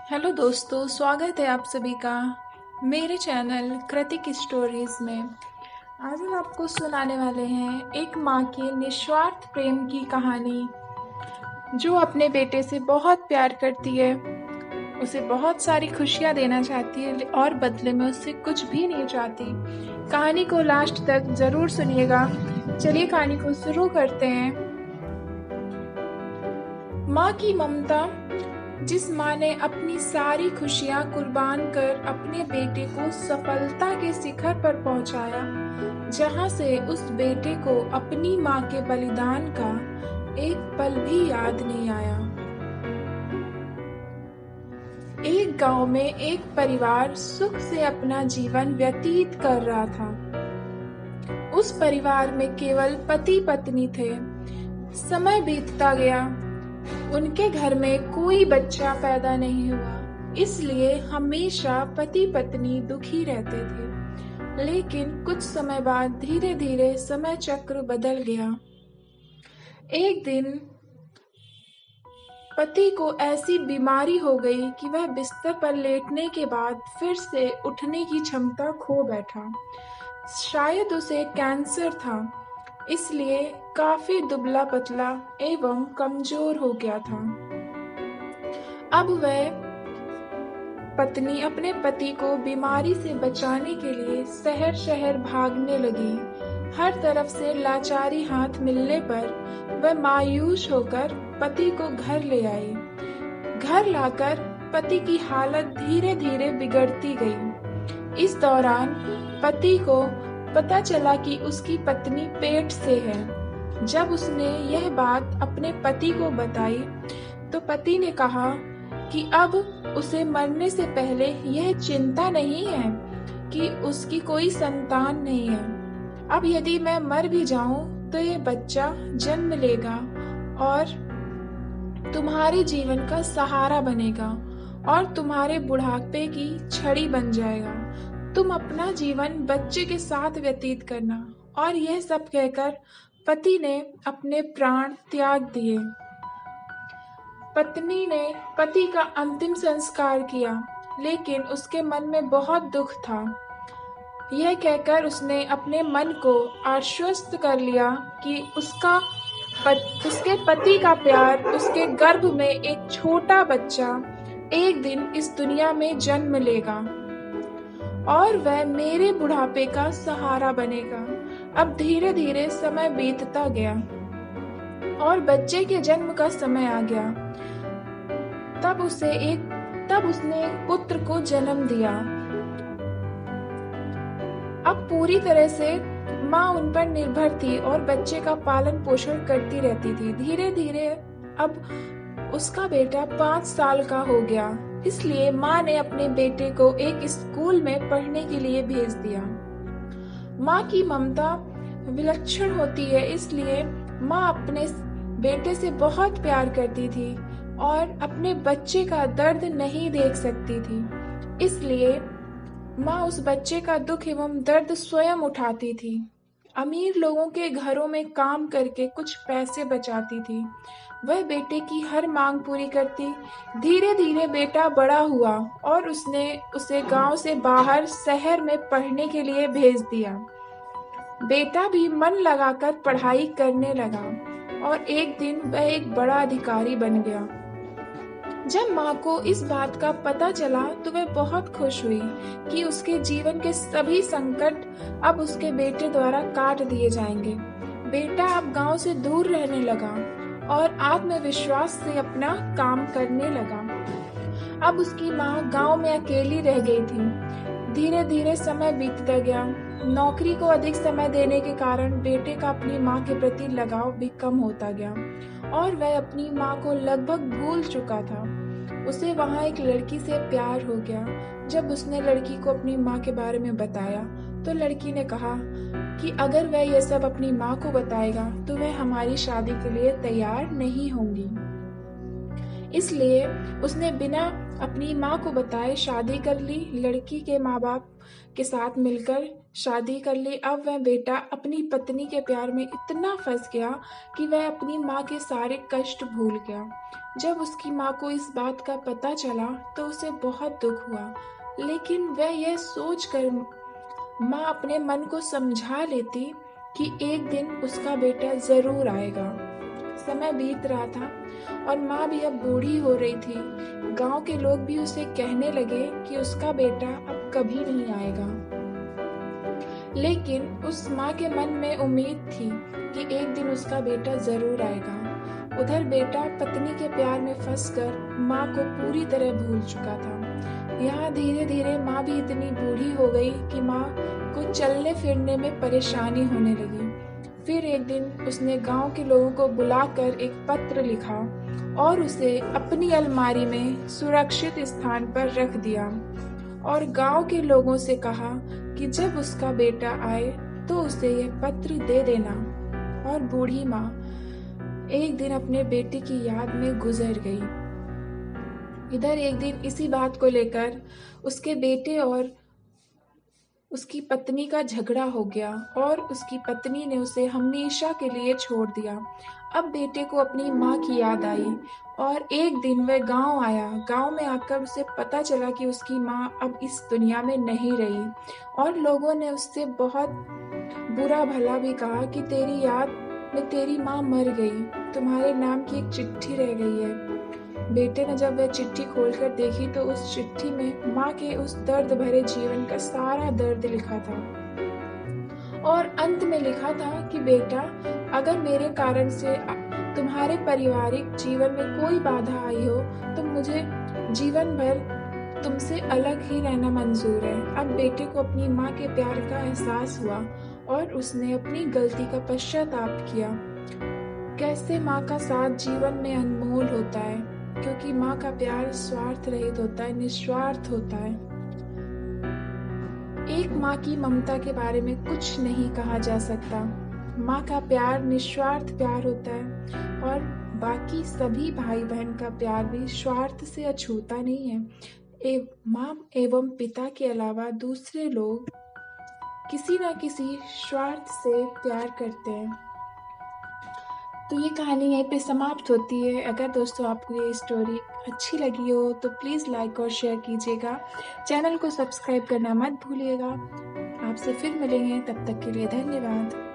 Hello दोस्तों, स्वागत है आप सभी का मेरे चैनल कृतिक स्टोरीज में। आज हम आपको सुनाने वाले हैं एक माँ के निस्वार्थ प्रेम की कहानी, जो अपने बेटे से बहुत प्यार करती है, उसे बहुत सारी खुशियाँ देना चाहती है और बदले में उससे कुछ भी नहीं चाहती। कहानी को लास्ट तक जरूर सुनिएगा। चलिए कहानी को शुरू करते हैं। माँ की ममता। जिस माँ ने अपनी सारी खुशियाँ कुर्बान कर अपने बेटे को सफलता के शिखर पर पहुंचाया, जहाँ से उस बेटे को अपनी माँ के बलिदान का एक पल भी याद नहीं आया। एक गांव में एक परिवार सुख से अपना जीवन व्यतीत कर रहा था। उस परिवार में केवल पति पत्नी थे। समय बीतता गया, उनके घर में कोई बच्चा पैदा नहीं हुआ, इसलिए हमेशा पति पत्नी दुखी रहते थे। लेकिन कुछ समय बाद धीरे धीरे समय चक्र बदल गया। एक दिन पति को ऐसी बीमारी हो गई कि वह बिस्तर पर लेटने के बाद फिर से उठने की क्षमता खो बैठा। शायद उसे कैंसर था, इसलिए काफी दुबला पतला एवं कमजोर हो गया था। अब वह पत्नी अपने पति को बीमारी से बचाने के लिए शहर शहर भागने लगी। हर तरफ से लाचारी हाथ मिलने पर वह मायूस होकर पति को घर ले आई। घर लाकर पति की हालत धीरे धीरे बिगड़ती गई। इस दौरान पति को पता चला कि उसकी पत्नी पेट से है। जब उसने यह बात अपने पति को बताई तो पति ने कहा कि अब उसे मरने से पहले यह चिंता नहीं है कि उसकी कोई संतान नहीं है। अब यदि मैं मर भी जाऊं तो यह बच्चा जन्म लेगा और तुम्हारे जीवन का सहारा बनेगा और तुम्हारे बुढ़ापे की छड़ी बन जाएगा। तुम अपना जीवन बच्चे के साथ व्यतीत करना। और यह सब कहकर पति ने अपने प्राण त्याग दिए। पत्नी ने पति का अंतिम संस्कार किया, लेकिन उसके मन में बहुत दुख था। यह कहकर उसने अपने मन को आश्वस्त कर लिया कि उसके पति का प्यार, उसके गर्भ में एक छोटा बच्चा एक दिन इस दुनिया में जन्म लेगा और वह मेरे बुढ़ापे का सहारा बनेगा। अब धीरे धीरे समय बीतता गया और बच्चे के जन्म का समय आ गया। तब उसने एक पुत्र को जन्म दिया। अब पूरी तरह से माँ उन पर निर्भर थी और बच्चे का पालन पोषण करती रहती थी। धीरे धीरे अब उसका बेटा 5 साल का हो गया, इसलिए माँ ने अपने बेटे को एक स्कूल में पढ़ने के लिए भेज दिया। माँ की ममता विलक्षण होती है, इसलिए माँ अपने बेटे से बहुत प्यार करती थी और अपने बच्चे का दर्द नहीं देख सकती थी। इसलिए माँ उस बच्चे का दुख एवं दर्द स्वयं उठाती थी। अमीर लोगों के घरों में काम करके कुछ पैसे बचाती थी। वह बेटे की हर मांग पूरी करती। धीरे धीरे बेटा बड़ा हुआ और उसने उसे गांव से बाहर शहर में पढ़ने के लिए भेज दिया। बेटा भी मन लगाकर पढ़ाई करने लगा और एक दिन वह एक बड़ा अधिकारी बन गया। जब माँ को इस बात का पता चला तो वह बहुत खुश हुई कि उसके जीवन के सभी संकट अब उसके बेटे द्वारा काट दिए जाएंगे। बेटा अब गांव से दूर रहने लगा और आत्मविश्वास से अपना काम करने लगा। अब उसकी माँ गांव में अकेली रह गई थी। धीरे धीरे समय बीतता गया। नौकरी को अधिक समय देने के कारण बेटे का अपनी माँ के प्रति लगाव भी कम होता गया और वह अपनी माँ को लगभग भूल चुका था। उसे वहाँ एक लड़की से प्यार हो गया। जब उसने लड़की को अपनी माँ के बारे में बताया तो लड़की ने कहा कि अगर वह यह सब अपनी माँ को बताएगा तो वह हमारी शादी के लिए तैयार नहीं होंगी। इसलिए उसने बिना अपनी माँ को बताए शादी कर ली। लड़की के माँ बाप के साथ मिलकर शादी कर ली। अब वह बेटा अपनी पत्नी के प्यार में इतना फंस गया कि वह अपनी माँ के सारे कष्ट भूल गया। जब उसकी माँ को इस बात का पता चला तो उसे बहुत दुख हुआ, लेकिन वह यह सोचकर माँ अपने मन को समझा लेती कि एक दिन उसका बेटा जरूर आएगा। समय बीत रहा था और माँ भी अब बूढ़ी हो रही थी। गांव के लोग भी उसे कहने लगे कि उसका बेटा अब कभी नहीं आएगा, लेकिन उस माँ के मन में उम्मीद थी कि एक दिन उसका बेटा जरूर आएगा। उधर बेटा पत्नी के प्यार में फंसकर माँ को पूरी तरह भूल चुका था। यहाँ धीरे धीरे माँ भी इतनी बूढ़ी हो गई कि माँ को चलने फिरने में परेशानी होने लगी। फिर एक दिन उसने गांव के लोगों को बुलाकर एक पत्र लिखा और उसे अपनी अलमारी में सुरक्षित स्थान पर रख दिया और गांव के लोगों से कहा कि जब उसका बेटा आए तो उसे यह पत्र दे देना। और बूढ़ी माँ एक दिन अपने बेटे की याद में गुजर गई। इधर एक दिन इसी बात को लेकर उसके बेटे और उसकी पत्नी का झगड़ा हो गया और उसकी पत्नी ने उसे हमेशा के लिए छोड़ दिया। अब बेटे को अपनी माँ की याद आई और एक दिन वह गांव आया। गांव में आकर उसे पता चला कि उसकी माँ अब इस दुनिया में नहीं रही और लोगों ने उससे बहुत बुरा भला भी कहा कि तेरी याद में तेरी माँ मर गई, तुम्हारे नाम की एक चिट्ठी रह गई है। बेटे ने जब वह चिट्ठी खोलकर देखी तो उस चिट्ठी में माँ के उस दर्द भरे जीवन का सारा दर्द लिखा था और अंत में लिखा था कि बेटा, अगर मेरे कारण से तुम्हारे पारिवारिक जीवन में कोई बाधा आई हो तो मुझे जीवन भर तुमसे अलग ही रहना मंजूर है। अब बेटे को अपनी माँ के प्यार का एहसास हुआ और उसने अपनी गलती का पश्चाताप किया। कैसे माँ का साथ जीवन में अनमोल होता है, क्योंकि माँ का प्यार स्वार्थ रहित होता है, निस्वार्थ होता है। एक माँ की ममता के बारे में कुछ नहीं कहा जा सकता। माँ का प्यार निस्वार्थ प्यार होता है और बाकी सभी भाई बहन का प्यार भी स्वार्थ से अछूता नहीं है। माँ एवं पिता के अलावा दूसरे लोग किसी न किसी स्वार्थ से प्यार करते हैं। तो ये कहानी यहीं पे समाप्त होती है। अगर दोस्तों आपको ये स्टोरी अच्छी लगी हो तो प्लीज़ लाइक और शेयर कीजिएगा। चैनल को सब्सक्राइब करना मत भूलिएगा। आपसे फिर मिलेंगे, तब तक के लिए धन्यवाद।